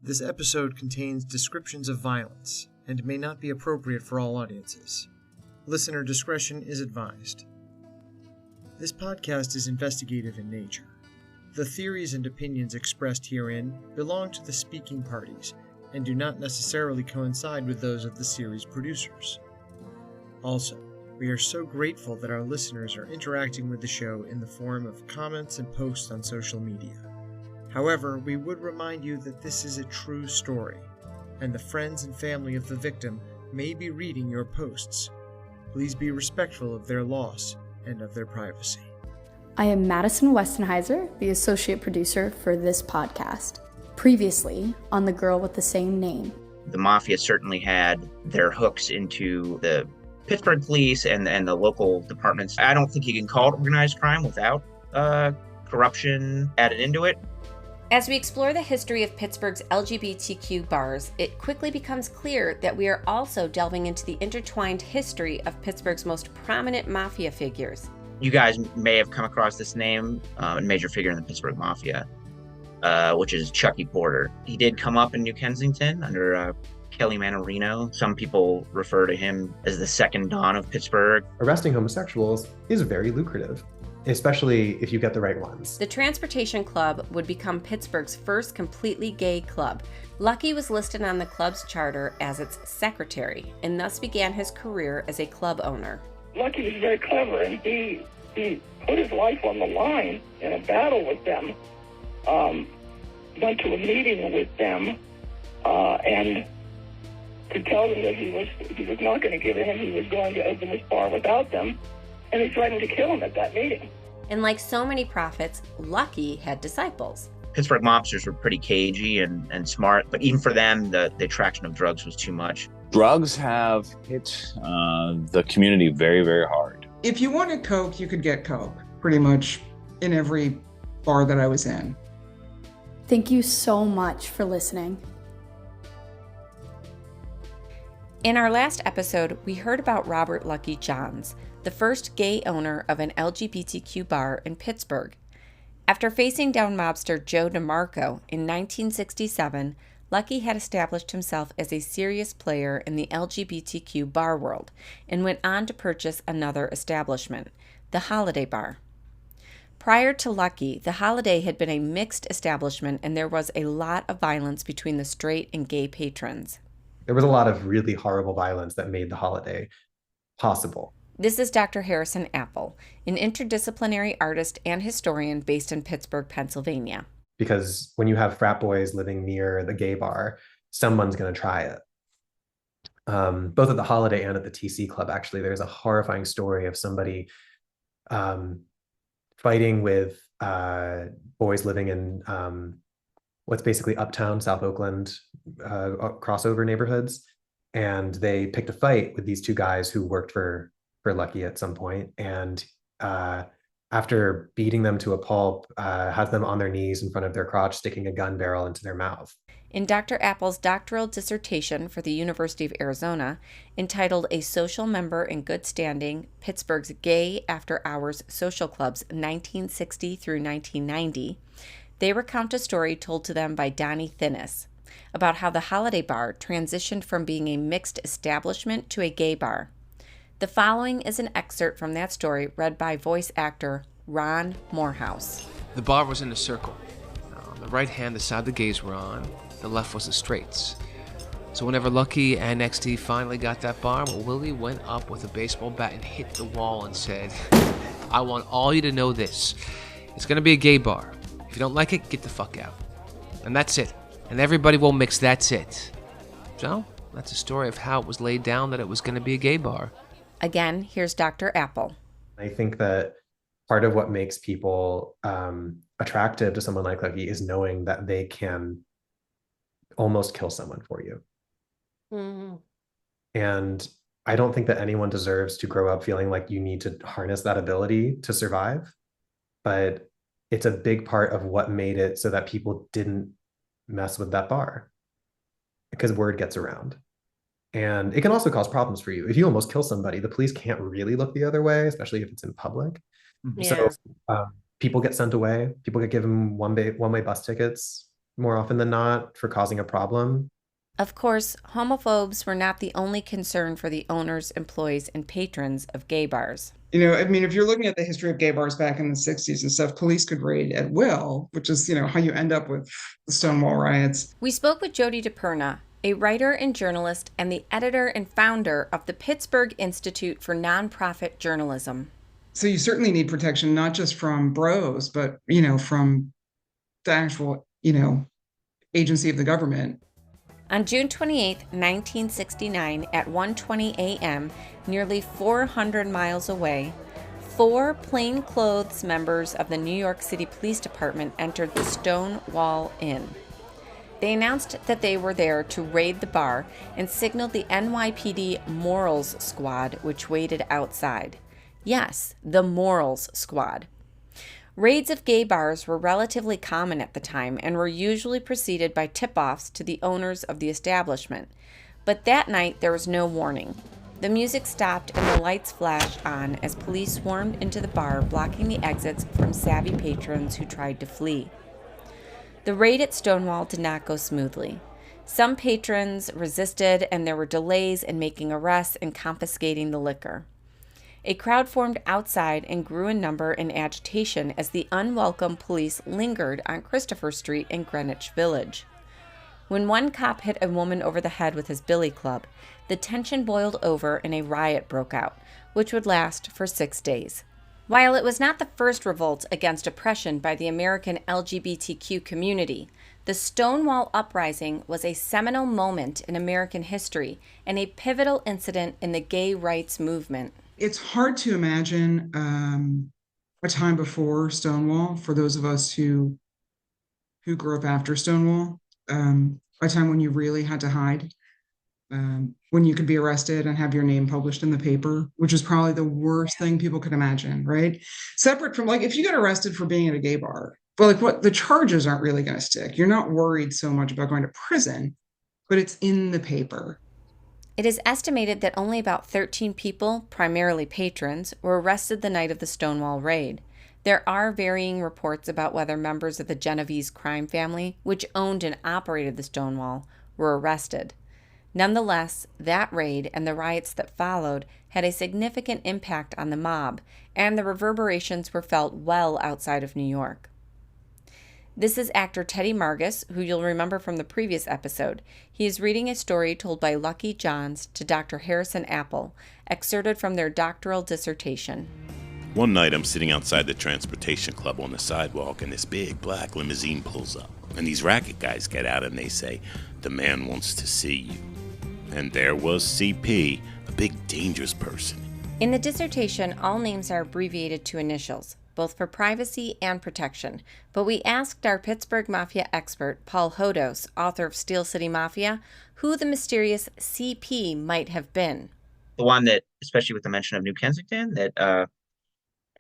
This episode contains descriptions of violence and may not be appropriate for all audiences. Listener discretion is advised. This podcast is investigative in nature. The theories and opinions expressed herein belong to the speaking parties and do not necessarily coincide with those of the series producers. Also, we are so grateful that our listeners are interacting with the show in the form of comments and posts on social media. However, we would remind you that this is a true story, and the friends and family of the victim may be reading your posts. Please be respectful of their loss and of their privacy. I am Madison Westenheiser, the associate producer for this podcast. Previously, on The Girl with the Same Name. The Mafia certainly had their hooks into the Pittsburgh police and the local departments. I don't think you can call it organized crime without corruption added into it. As we explore the history of Pittsburgh's LGBTQ bars, it quickly becomes clear that we are also delving into the intertwined history of Pittsburgh's most prominent mafia figures. You guys may have come across this name, a major figure in the Pittsburgh Mafia, which is Chucky Porter. He did come up in New Kensington under Kelly Manorino. Some people refer to him as the second Don of Pittsburgh. Arresting homosexuals is very lucrative, especially if you get the right ones. The Transportation Club would become Pittsburgh's first completely gay club. Lucky was listed on the club's charter as its secretary, and thus began his career as a club owner. Lucky was very clever, and he put his life on the line in a battle with them, went to a meeting with them, and could tell them that he was not going to give in, he was going to open this bar without them, and he threatened to kill him at that meeting. And like so many prophets, Lucky had disciples. Pittsburgh mobsters were pretty cagey and smart, but even for them, the attraction of drugs was too much. Drugs have hit the community very, very hard. If you wanted Coke, you could get Coke, pretty much in every bar that I was in. Thank you so much for listening. In our last episode, we heard about Robert Lucky Johns, the first gay owner of an LGBTQ bar in Pittsburgh. After facing down mobster Joe DeMarco in 1967, Lucky had established himself as a serious player in the LGBTQ bar world and went on to purchase another establishment, the Holiday Bar. Prior to Lucky, the Holiday had been a mixed establishment and there was a lot of violence between the straight and gay patrons. There was a lot of really horrible violence that made the Holiday possible. This is Dr. Harrison Apple, an interdisciplinary artist and historian based in Pittsburgh, Pennsylvania. Because when you have frat boys living near the gay bar, someone's going to try it. Both at the Holiday and at the TC Club, actually, there's a horrifying story of somebody fighting with boys living in what's basically uptown South Oakland crossover neighborhoods. And they picked a fight with these two guys who worked for Lucky at some point, and after beating them to a pulp, has them on their knees in front of their crotch, sticking a gun barrel into their mouth. In Dr. Apple's doctoral dissertation for the University of Arizona, entitled A Social Member in Good Standing, Pittsburgh's Gay After Hours Social Clubs 1960 through 1990, they recount a story told to them by Donnie Thinnis about how the Holiday Bar transitioned from being a mixed establishment to a gay bar. The following is an excerpt from that story read by voice actor Ron Morehouse. The bar was in a circle. On the right hand, the side the gays were on. The left was the straights. So whenever Lucky and XT finally got that bar, well, Willie went up with a baseball bat and hit the wall and said, I want all you to know this. It's going to be a gay bar. If you don't like it, get the fuck out. And that's it. And everybody will mix, that's it. So, that's a story of how it was laid down that it was going to be a gay bar. Again, here's Dr. Apple. I think that part of what makes people attractive to someone like Lucky is knowing that they can almost kill someone for you. Mm-hmm. And I don't think that anyone deserves to grow up feeling like you need to harness that ability to survive. But it's a big part of what made it so that people didn't mess with that bar, because word gets around. And it can also cause problems for you. If you almost kill somebody, the police can't really look the other way, especially if it's in public. Yeah. So people get sent away. People get given one-way bus tickets. more often than not for causing a problem. Of course, homophobes were not the only concern for the owners, employees, and patrons of gay bars. If you're looking at the history of gay bars back in the 60s and stuff, police could raid at will, which is, how you end up with the Stonewall riots. We spoke with Jody DePerna, a writer and journalist and the editor and founder of the Pittsburgh Institute for Nonprofit Journalism. So you certainly need protection, not just from bros, but, from the actual, agency of the government. On June 28, 1969, at 1:20 a.m., nearly 400 miles away, 4 plainclothes members of the New York City Police Department entered the Stonewall Inn. They announced that they were there to raid the bar and signaled the NYPD Morals Squad, which waited outside. Yes, the Morals Squad. Raids of gay bars were relatively common at the time and were usually preceded by tip-offs to the owners of the establishment. But that night there was no warning. The music stopped and the lights flashed on as police swarmed into the bar, blocking the exits from savvy patrons who tried to flee. The raid at Stonewall did not go smoothly. Some patrons resisted, and there were delays in making arrests and confiscating the liquor. A crowd formed outside and grew in number and agitation as the unwelcome police lingered on Christopher Street in Greenwich Village. When one cop hit a woman over the head with his billy club, the tension boiled over and a riot broke out, which would last for 6 days. While it was not the first revolt against oppression by the American LGBTQ community, the Stonewall Uprising was a seminal moment in American history and a pivotal incident in the gay rights movement. It's hard to imagine a time before Stonewall, for those of us who grew up after Stonewall, a time when you really had to hide, when you could be arrested and have your name published in the paper, which is probably the worst thing people could imagine, right? Separate from, if you get arrested for being at a gay bar, but the charges aren't really going to stick. You're not worried so much about going to prison, but it's in the paper. It is estimated that only about 13 people, primarily patrons, were arrested the night of the Stonewall raid. There are varying reports about whether members of the Genovese crime family, which owned and operated the Stonewall, were arrested. Nonetheless, that raid and the riots that followed had a significant impact on the mob, and the reverberations were felt well outside of New York. This is actor Teddy Margus, who you'll remember from the previous episode. He is reading a story told by Lucky Johns to Dr. Harrison Apple, excerpted from their doctoral dissertation. One night I'm sitting outside the transportation club on the sidewalk, and this big black limousine pulls up. And these racket guys get out and they say, "The man wants to see you." And there was CP, a big dangerous person. In the dissertation, all names are abbreviated to initials, both for privacy and protection, but we asked our Pittsburgh Mafia expert, Paul Hodos, author of Steel City Mafia, who the mysterious CP might have been. The one that, especially with the mention of New Kensington, that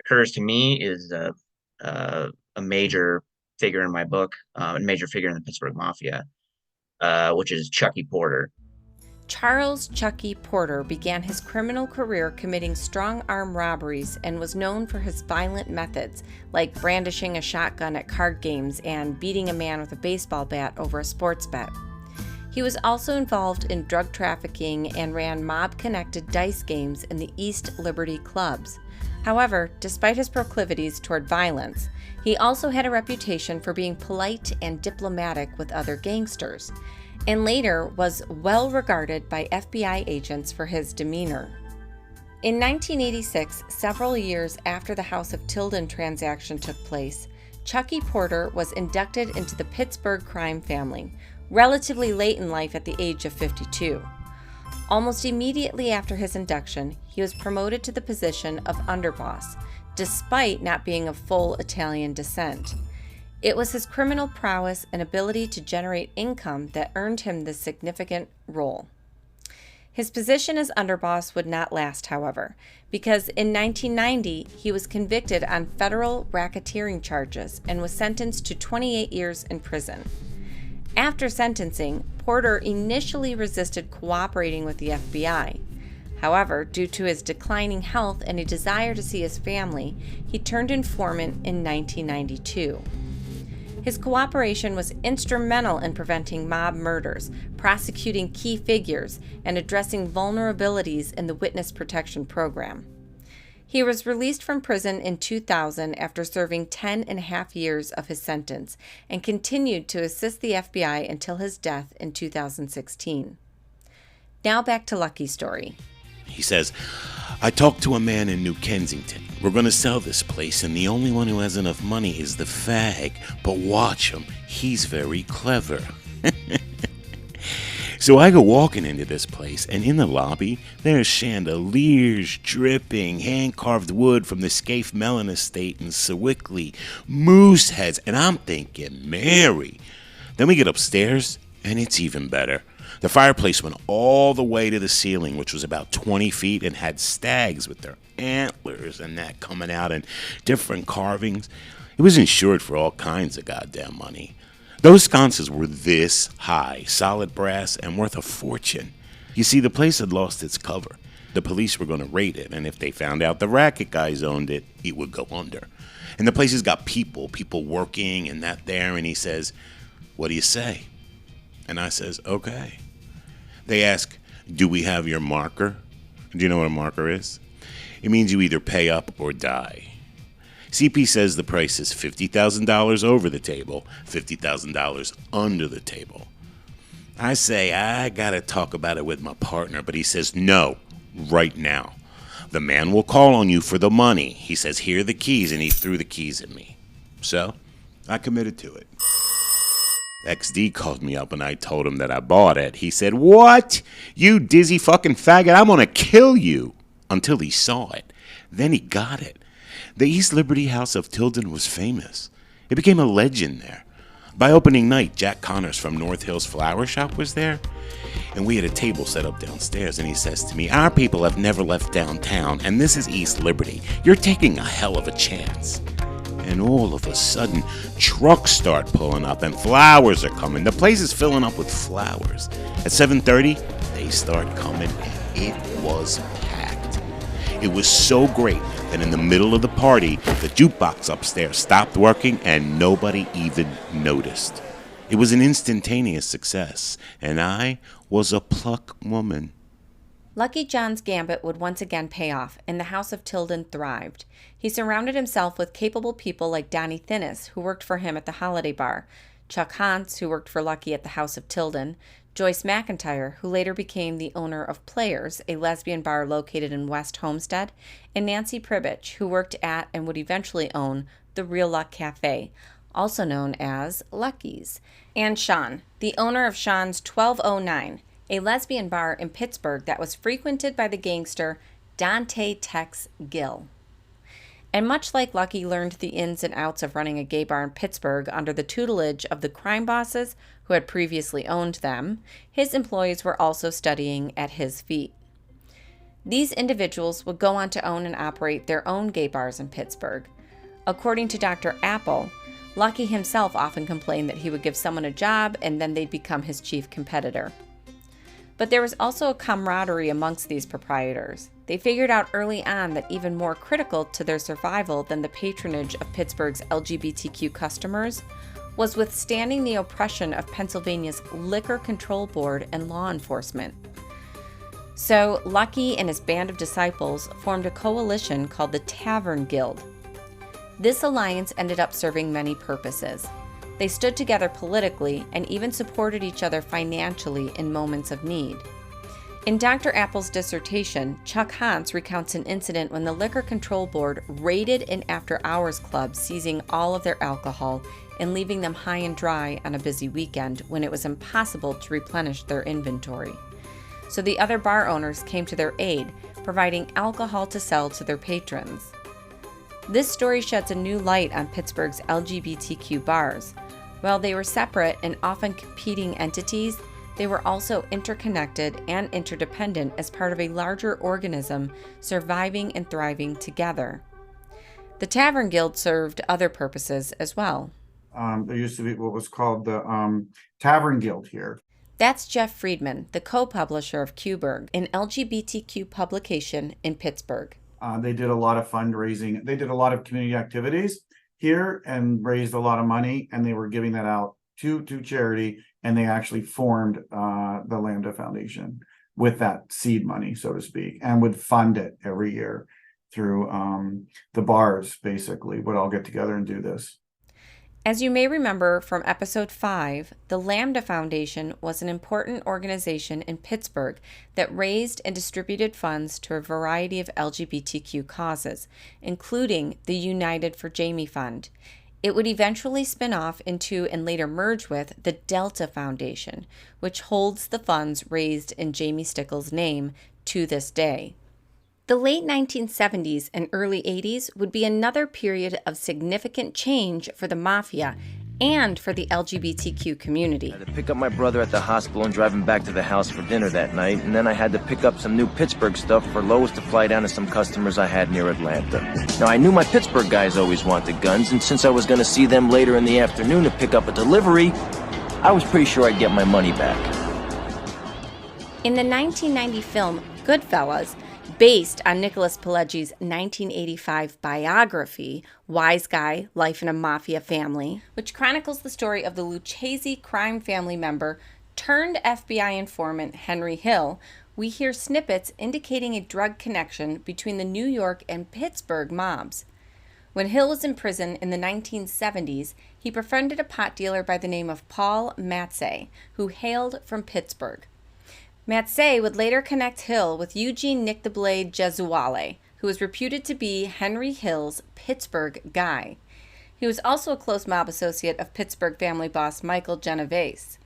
occurs to me is a major figure in my book, a major figure in the Pittsburgh Mafia, which is Chucky Porter. Charles Chucky Porter began his criminal career committing strong-arm robberies and was known for his violent methods, like brandishing a shotgun at card games and beating a man with a baseball bat over a sports bet. He was also involved in drug trafficking and ran mob-connected dice games in the East Liberty clubs. However, despite his proclivities toward violence, he also had a reputation for being polite and diplomatic with other gangsters, and later was well regarded by FBI agents for his demeanor. In 1986, several years after the House of Tilden transaction took place, Chucky Porter was inducted into the Pittsburgh crime family, relatively late in life at the age of 52. Almost immediately after his induction, he was promoted to the position of underboss, despite not being of full Italian descent. It was his criminal prowess and ability to generate income that earned him this significant role. His position as underboss would not last, however, because in 1990 he was convicted on federal racketeering charges and was sentenced to 28 years in prison. After sentencing, Porter initially resisted cooperating with the FBI. However, due to his declining health and a desire to see his family, he turned informant in 1992. His cooperation was instrumental in preventing mob murders, prosecuting key figures, and addressing vulnerabilities in the witness protection program. He was released from prison in 2000 after serving 10.5 years of his sentence and continued to assist the FBI until his death in 2016. Now back to Lucky's story. He says, I talked to a man in New Kensington. We're going to sell this place, and the only one who has enough money is the fag. But watch him. He's very clever. So I go walking into this place, and in the lobby, there's chandeliers dripping, hand-carved wood from the Scaife Mellon estate in Sewickley, moose heads, and I'm thinking, Mary. Then we get upstairs, and it's even better. The fireplace went all the way to the ceiling, which was about 20 feet, and had stags with their antlers and that coming out in different carvings. It was insured for all kinds of goddamn money. Those sconces were this high, solid brass, and worth a fortune. You see, the place had lost its cover. The police were going to raid it, and if they found out the racket guys owned it, it would go under. And the place has got people working and that there, and he says, what do you say? And I says, okay. They ask, do we have your marker? Do you know what a marker is? It means you either pay up or die. CP says the price is $50,000 over the table, $50,000 under the table. I say, I gotta talk about it with my partner, but he says, no, right now. The man will call on you for the money. He says, here are the keys, and he threw the keys at me. So, I committed to it. XD called me up and I told him that I bought it. He said, what? You dizzy fucking faggot, I'm gonna kill you. Until he saw it. Then he got it. The East Liberty House of Tilden was famous. It became a legend there. By opening night, Jack Connors from North Hills Flower Shop was there. And we had a table set up downstairs, and he says to me, our people have never left downtown, and this is East Liberty. You're taking a hell of a chance. And all of a sudden, trucks start pulling up, and flowers are coming. The place is filling up with flowers. At 7:30, they start coming, and it was packed. It was so great that in the middle of the party, the jukebox upstairs stopped working, and nobody even noticed. It was an instantaneous success, and I was a pluck woman. Lucky John's gambit would once again pay off, and the House of Tilden thrived. He surrounded himself with capable people like Donnie Thinnis, who worked for him at the Holiday Bar, Chuck Hans, who worked for Lucky at the House of Tilden, Joyce McIntyre, who later became the owner of Players, a lesbian bar located in West Homestead, and Nancy Pribich, who worked at and would eventually own the Real Luck Cafe, also known as Lucky's, and Sean, the owner of Sean's 1209, a lesbian bar in Pittsburgh that was frequented by the gangster Dante Tex Gill. And much like Lucky learned the ins and outs of running a gay bar in Pittsburgh under the tutelage of the crime bosses who had previously owned them, his employees were also studying at his feet. These individuals would go on to own and operate their own gay bars in Pittsburgh. According to Dr. Apple, Lucky himself often complained that he would give someone a job and then they'd become his chief competitor. But there was also a camaraderie amongst these proprietors. They figured out early on that even more critical to their survival than the patronage of Pittsburgh's LGBTQ customers was withstanding the oppression of Pennsylvania's Liquor Control Board and law enforcement. So Lucky and his band of disciples formed a coalition called the Tavern Guild. This alliance ended up serving many purposes. They stood together politically and even supported each other financially in moments of need. In Dr. Apple's dissertation, Chuck Hans recounts an incident when the Liquor Control Board raided an after-hours club, seizing all of their alcohol and leaving them high and dry on a busy weekend when it was impossible to replenish their inventory. So the other bar owners came to their aid, providing alcohol to sell to their patrons. This story sheds a new light on Pittsburgh's LGBTQ bars. While they were separate and often competing entities, they were also interconnected and interdependent as part of a larger organism surviving and thriving together. The Tavern Guild served other purposes as well. There used to be what was called the Tavern Guild here. That's Jeff Friedman, the co-publisher of Qberg, an LGBTQ publication in Pittsburgh. They did a lot of fundraising. They did a lot of community activities. here and raised a lot of money, and they were giving that out to charity, and they actually formed the Lambda Foundation with that seed money, so to speak, and would fund it every year through the bars, basically, would all get together and do this. As you may remember from episode 5, the Lambda Foundation was an important organization in Pittsburgh that raised and distributed funds to a variety of LGBTQ causes, including the United for Jamie Fund. It would eventually spin off into and later merge with the Delta Foundation, which holds the funds raised in Jamie Stickle's name to this day. The late 1970s and early 80s would be another period of significant change for the Mafia and for the LGBTQ community. I had to pick up my brother at the hospital and drive him back to the house for dinner that night, and then I had to pick up some new Pittsburgh stuff for Lois to fly down to some customers I had near Atlanta. Now, I knew my Pittsburgh guys always wanted guns, and since I was going to see them later in the afternoon to pick up a delivery, I was pretty sure I'd get my money back. In the 1990 film Goodfellas, based on Nicholas Pileggi's 1985 biography, Wise Guy, Life in a Mafia Family, which chronicles the story of the Lucchese crime family member turned FBI informant Henry Hill, we hear snippets indicating a drug connection between the New York and Pittsburgh mobs. When Hill was in prison in the 1970s, he befriended a pot dealer by the name of Paul Matze, who hailed from Pittsburgh. Matze would later connect Hill with Eugene Nick the Blade Gesuale, who was reputed to be Henry Hill's Pittsburgh guy. He was also a close mob associate of Pittsburgh family boss Michael Genovese.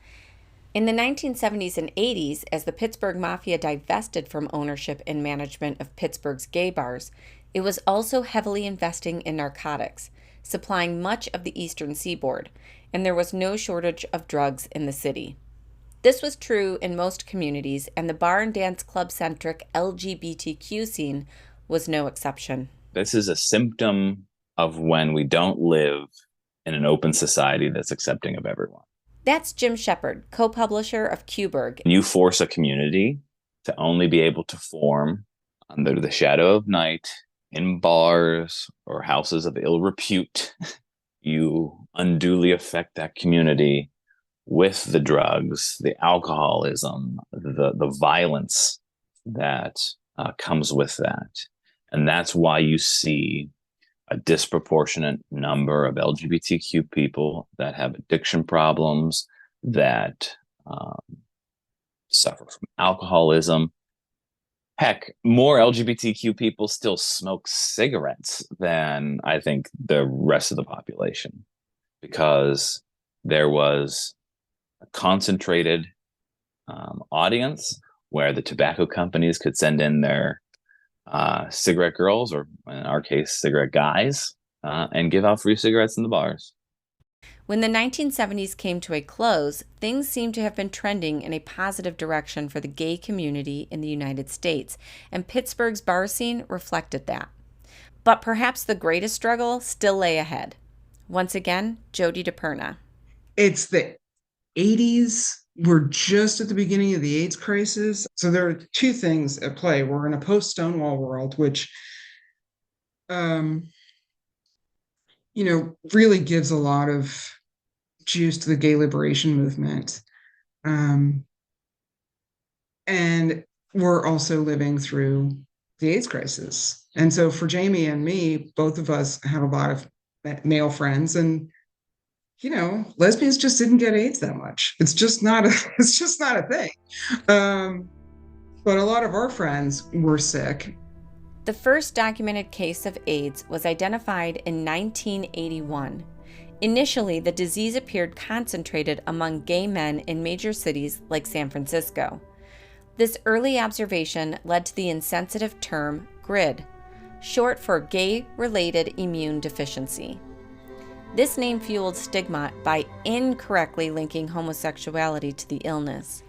In the 1970s and 80s, as the Pittsburgh Mafia divested from ownership and management of Pittsburgh's gay bars, it was also heavily investing in narcotics, supplying much of the eastern seaboard, and there was no shortage of drugs in the city. This was true in most communities, and the bar and dance club-centric LGBTQ scene was no exception. This is a symptom of when we don't live in an open society that's accepting of everyone. That's Jim Shepard, co-publisher of Qberg. You force a community to only be able to form under the shadow of night in bars or houses of ill repute. You unduly affect that community with the drugs, the alcoholism, the violence that comes with that. And that's why you see a disproportionate number of LGBTQ people that have addiction problems, that suffer from alcoholism. Heck, more LGBTQ people still smoke cigarettes than I think the rest of the population, because there was a concentrated audience where the tobacco companies could send in their cigarette girls, or in our case, cigarette guys, and give out free cigarettes in the bars. When the 1970s came to a close, things seemed to have been trending in a positive direction for the gay community in the United States, and Pittsburgh's bar scene reflected that. But perhaps the greatest struggle still lay ahead. Once again, Jody DePerna. It's the 80s. We're just at the beginning of the AIDS crisis. So there are two things at play. We're in a post-Stonewall world, which, really gives a lot of juice to the gay liberation movement. And we're also living through the AIDS crisis. And so for Jamie and me, both of us have a lot of male friends, and lesbians just didn't get AIDS that much. It's just not a thing. But a lot of our friends were sick. The first documented case of AIDS was identified in 1981. Initially, the disease appeared concentrated among gay men in major cities like San Francisco. This early observation led to the insensitive term GRID, short for gay-related immune deficiency. This name fueled stigma by incorrectly linking homosexuality to the illness.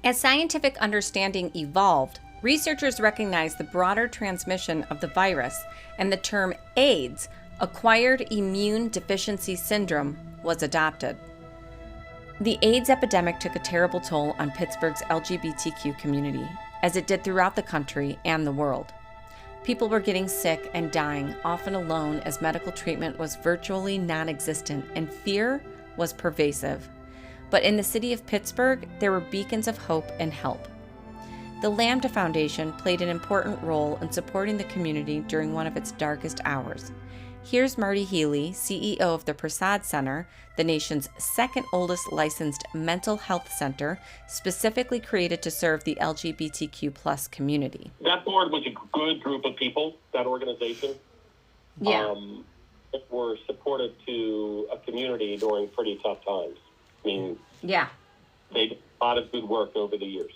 As scientific understanding evolved, researchers recognized the broader transmission of the virus, and the term AIDS, acquired immune deficiency syndrome, was adopted. The AIDS epidemic took a terrible toll on Pittsburgh's LGBTQ community, as it did throughout the country and the world. People were getting sick and dying, often alone, as medical treatment was virtually non-existent and fear was pervasive. But in the city of Pittsburgh, there were beacons of hope and help. The Lambda Foundation played an important role in supporting the community during one of its darkest hours. Here's Marty Healy, CEO of the Prasad Center, the nation's second oldest licensed mental health center, specifically created to serve the LGBTQ+ community. That board was a good group of people, that organization. Yeah. That were supportive to a community during pretty tough times. I mean, yeah, they did a lot of good work over the years.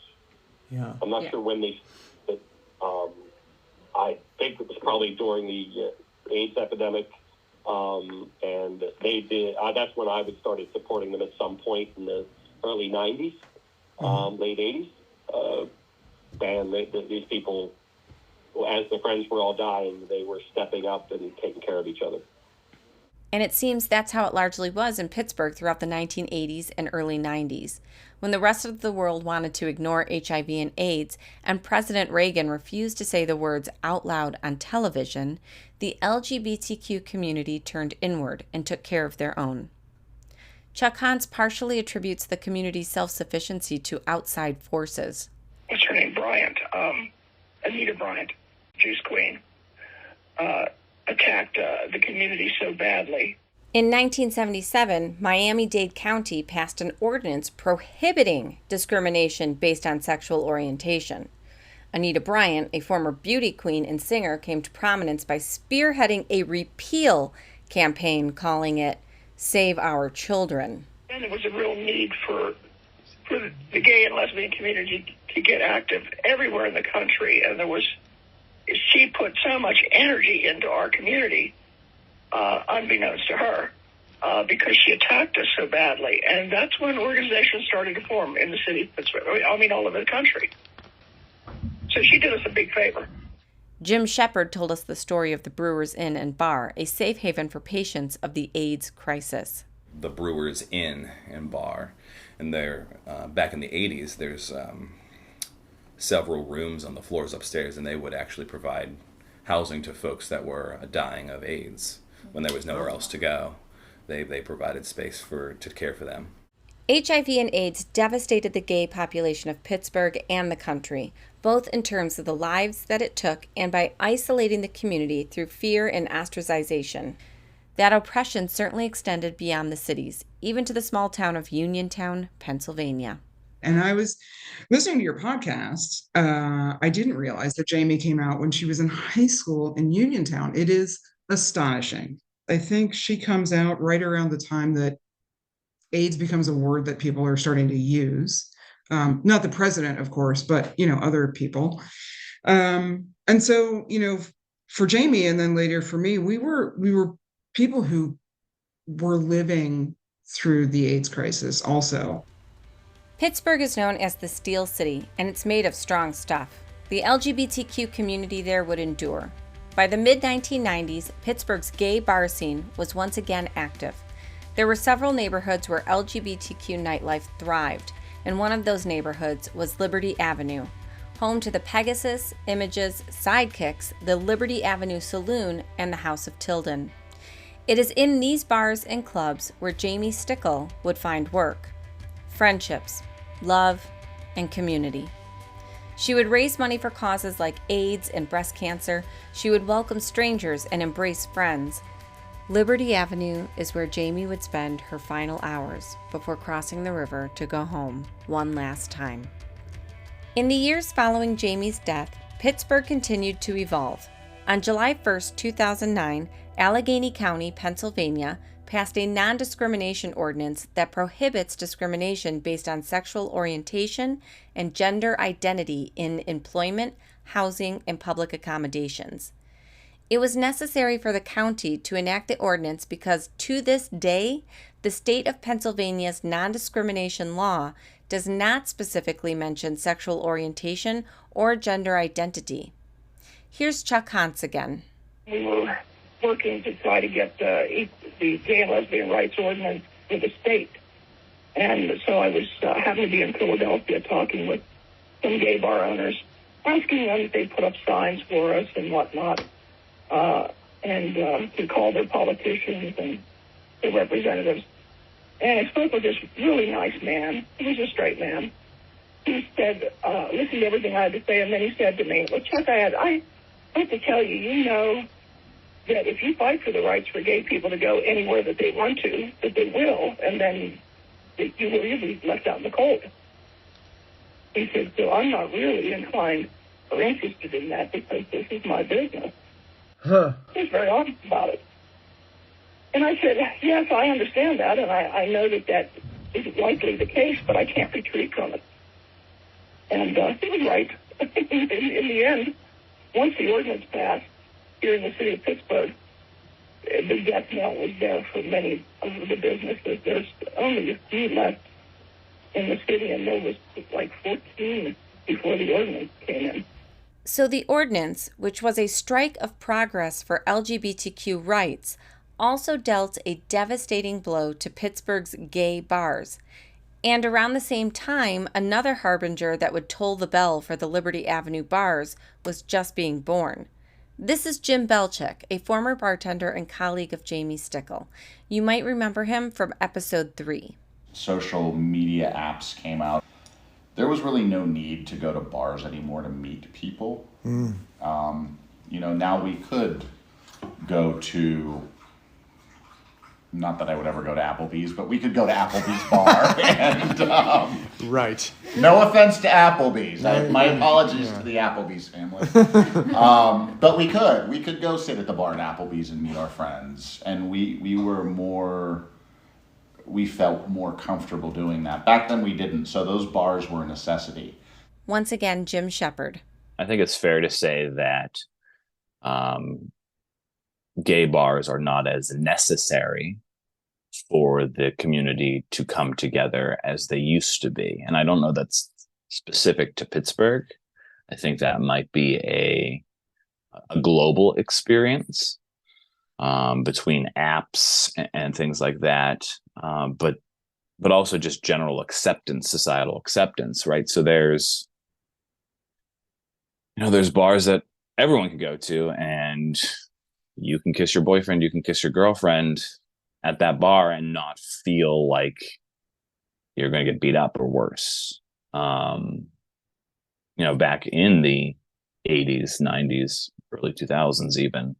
Yeah. I'm not sure when they, but I think it was probably during the AIDS epidemic, and they did. That's when I would started supporting them at some point in the early '90s, late '80s. And these people, as the friends were all dying, they were stepping up and taking care of each other. And it seems that's how it largely was in Pittsburgh throughout the 1980s and early 90s. When the rest of the world wanted to ignore HIV and AIDS, and President Reagan refused to say the words out loud on television, the LGBTQ community turned inward and took care of their own. Chuck Hans partially attributes the community's self-sufficiency to outside forces. What's her name? Bryant. Anita Bryant, Juice Queen. Attacked the community so badly. In 1977, Miami-Dade County passed an ordinance prohibiting discrimination based on sexual orientation. Anita Bryant, a former beauty queen and singer, came to prominence by spearheading a repeal campaign calling it Save Our Children. And there was a real need for the gay and lesbian community to get active everywhere in the country, and she put so much energy into our community, unbeknownst to her, because she attacked us so badly. And that's when organizations started to form in the city of Pittsburgh. I mean, all over the country. So she did us a big favor. Jim Shepard told us the story of the Brewers Inn and Bar, a safe haven for patients of the AIDS crisis. The Brewers Inn and Bar, and they're back in the 80s, there's several rooms on the floors upstairs, and they would actually provide housing to folks that were dying of AIDS when there was nowhere else to go. They provided space to care for them. HIV and AIDS devastated the gay population of Pittsburgh and the country, both in terms of the lives that it took and by isolating the community through fear and ostracization. That oppression certainly extended beyond the cities, even to the small town of Uniontown, Pennsylvania. And I was listening to your podcast. I didn't realize that Jamie came out when she was in high school in Uniontown. It is astonishing. I think she comes out right around the time that AIDS becomes a word that people are starting to use. Not the president, of course, but, other people. And so, for Jamie and then later for me, we were people who were living through the AIDS crisis also. Pittsburgh is known as the Steel City, and it's made of strong stuff. The LGBTQ community there would endure. By the mid-1990s, Pittsburgh's gay bar scene was once again active. There were several neighborhoods where LGBTQ nightlife thrived, and one of those neighborhoods was Liberty Avenue, home to the Pegasus, Images, Sidekicks, the Liberty Avenue Saloon, and the House of Tilden. It is in these bars and clubs where Jamie Stickle would find work, friendships, love, and community. She would raise money for causes like AIDS and breast cancer. She would welcome strangers and embrace friends. Liberty Avenue is where Jamie would spend her final hours before crossing the river to go home one last time. In the years following Jamie's death, Pittsburgh continued to evolve. On July 1st, 2009, Allegheny County, Pennsylvania, passed a non-discrimination ordinance that prohibits discrimination based on sexual orientation and gender identity in employment, housing, and public accommodations. It was necessary for the county to enact the ordinance because, to this day, the state of Pennsylvania's non-discrimination law does not specifically mention sexual orientation or gender identity. Here's Chuck Hans again. We were working to try to get the gay and lesbian rights ordinance for the state. And so I was happened to be in Philadelphia talking with some gay bar owners asking them if they put up signs for us and whatnot, and to call their politicians and their representatives. And I spoke with this really nice man. He was a straight man. He said, listened to everything I had to say, and then he said to me, well, Chuck, I have to tell you, you know that if you fight for the rights for gay people to go anywhere that they want to, that they will, and then you will be left out in the cold. He said, so I'm not really inclined or interested in that because this is my business. Huh. He was very honest about it. And I said, yes, I understand that, and I know that is likely the case, but I can't retreat from it. And he was right. in the end, once the ordinance passed here in the city of Pittsburgh, the death knell was there for many of the businesses. There's only a few left in the city, and there was like 14 before the ordinance came in. So the ordinance, which was a strike of progress for LGBTQ rights, also dealt a devastating blow to Pittsburgh's gay bars. And around the same time, another harbinger that would toll the bell for the Liberty Avenue bars was just being born. This is Jim Belchick, a former bartender and colleague of Jamie Stickle. You might remember him from episode 3. Social media apps came out. There was really no need to go to bars anymore to meet people. Now we could go to, not that I would ever go to Applebee's, but we could go to Applebee's bar and right. No offense to Applebee's. My apologies to the Applebee's family. But we could go sit at the bar at Applebee's and meet our friends. And we felt more comfortable doing that. Back then we didn't, so those bars were a necessity. Once again, Jim Shepard. I think it's fair to say that gay bars are not as necessary for the community to come together as they used to be. And I don't know that's specific to Pittsburgh. I think that might be a global experience between apps and things like that. But also just general acceptance, societal acceptance, right? So there's bars that everyone can go to, and you can kiss your boyfriend, you can kiss your girlfriend at that bar and not feel like you're going to get beat up or worse. Back in the 80s, 90s, early 2000s even,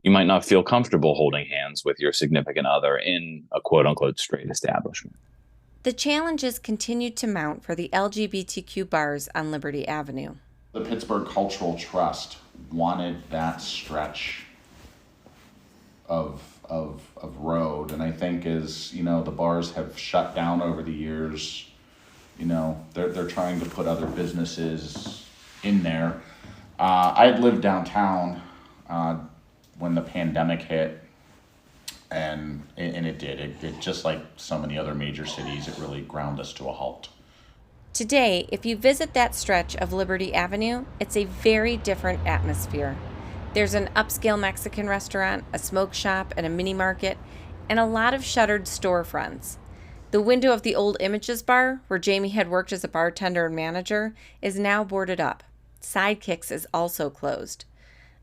you might not feel comfortable holding hands with your significant other in a quote-unquote straight establishment. The challenges continued to mount for the LGBTQ bars on Liberty Avenue. The Pittsburgh Cultural Trust wanted that stretch of road, and I think as the bars have shut down over the years, they're trying to put other businesses in there. I had lived downtown when the pandemic hit, and it did. It just like so many other major cities, it really ground us to a halt. Today, if you visit that stretch of Liberty Avenue, it's a very different atmosphere. There's an upscale Mexican restaurant, a smoke shop, and a mini market, and a lot of shuttered storefronts. The window of the old Images bar, where Jamie had worked as a bartender and manager, is now boarded up. Sidekicks is also closed.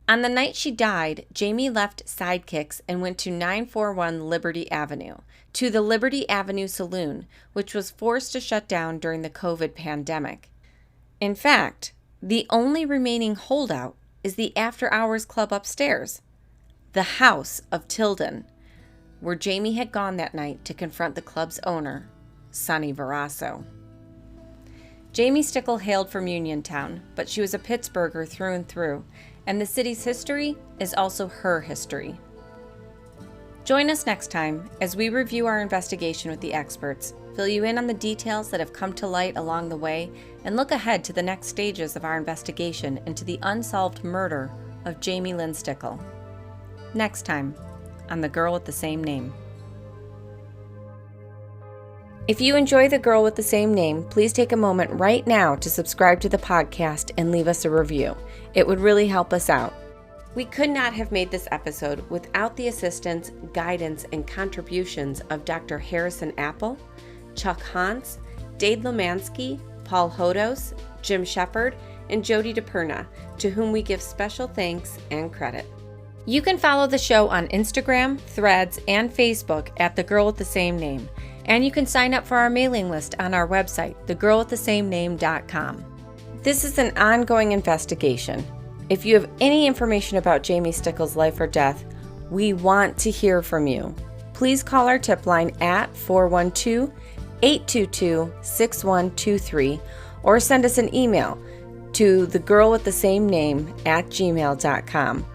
On the night she died, Jamie left Sidekicks and went to 941 Liberty Avenue, to the Liberty Avenue Saloon, which was forced to shut down during the COVID pandemic. In fact, the only remaining holdout is the After Hours Club upstairs, the House of Tilden, where Jamie had gone that night to confront the club's owner, Sonny Verasso. Jamie Stickle hailed from Uniontown, but she was a Pittsburgher through and through, and the city's history is also her history. Join us next time as we review our investigation with the experts, fill you in on the details that have come to light along the way, and look ahead to the next stages of our investigation into the unsolved murder of Jamie Lynn Stickle. Next time on The Girl with the Same Name. If you enjoy The Girl with the Same Name, please take a moment right now to subscribe to the podcast and leave us a review. It would really help us out. We could not have made this episode without the assistance, guidance, and contributions of Dr. Harrison Apple, Chuck Hans, Dade Lemansky, Paul Hodos, Jim Shepard, and Jody DePerna, to whom we give special thanks and credit. You can follow the show on Instagram, Threads, and Facebook at The Girl with the Same Name, and you can sign up for our mailing list on our website, thegirlwiththesamename.com. This is an ongoing investigation. If you have any information about Jamie Stickle's life or death, we want to hear from you. Please call our tip line at 412-822-6123 or send us an email to thegirlwiththesamename@gmail.com.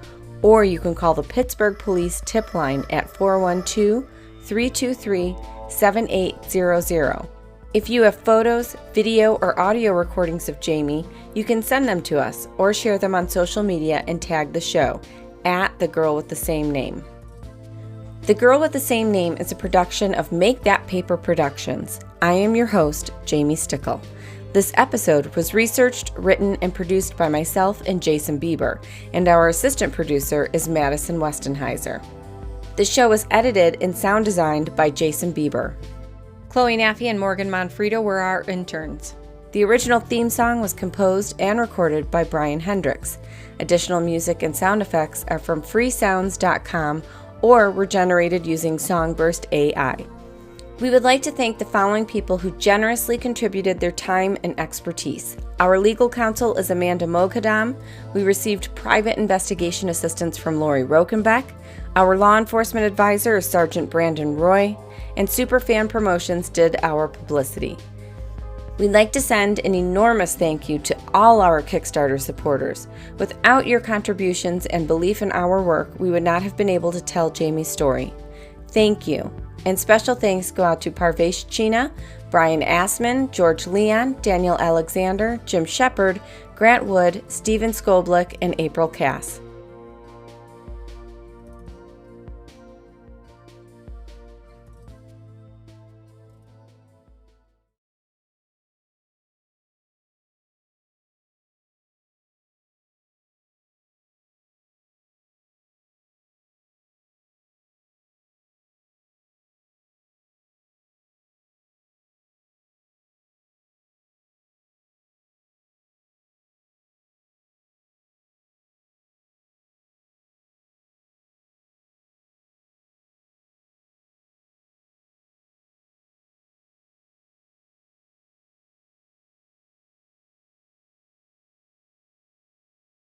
Or you can call the Pittsburgh Police tip line at 412-323-7800. If you have photos, video, or audio recordings of Jamie, you can send them to us or share them on social media and tag the show at The Girl with the Same Name. The Girl with the Same Name is a production of Make That Paper Productions. I am your host, Jamie Stickle. This episode was researched, written, and produced by myself and Jason Bieber, and our assistant producer is Madison Westenheiser. The show was edited and sound designed by Jason Bieber. Chloe Naffey and Morgan Monfredo were our interns. The original theme song was composed and recorded by Brian Hendricks. Additional music and sound effects are from freesounds.com or were generated using Songburst AI. We would like to thank the following people who generously contributed their time and expertise. Our legal counsel is Amanda Moghadam. We received private investigation assistance from Lori Rokenbeck. Our law enforcement advisor is Sergeant Brandon Roy. And Superfan Promotions did our publicity. We'd like to send an enormous thank you to all our Kickstarter supporters. Without your contributions and belief in our work, we would not have been able to tell Jamie's story. Thank you. And special thanks go out to Parvesh China, Brian Assman, George Leon, Daniel Alexander, Jim Shepard, Grant Wood, Stephen Skoblick, and April Cass.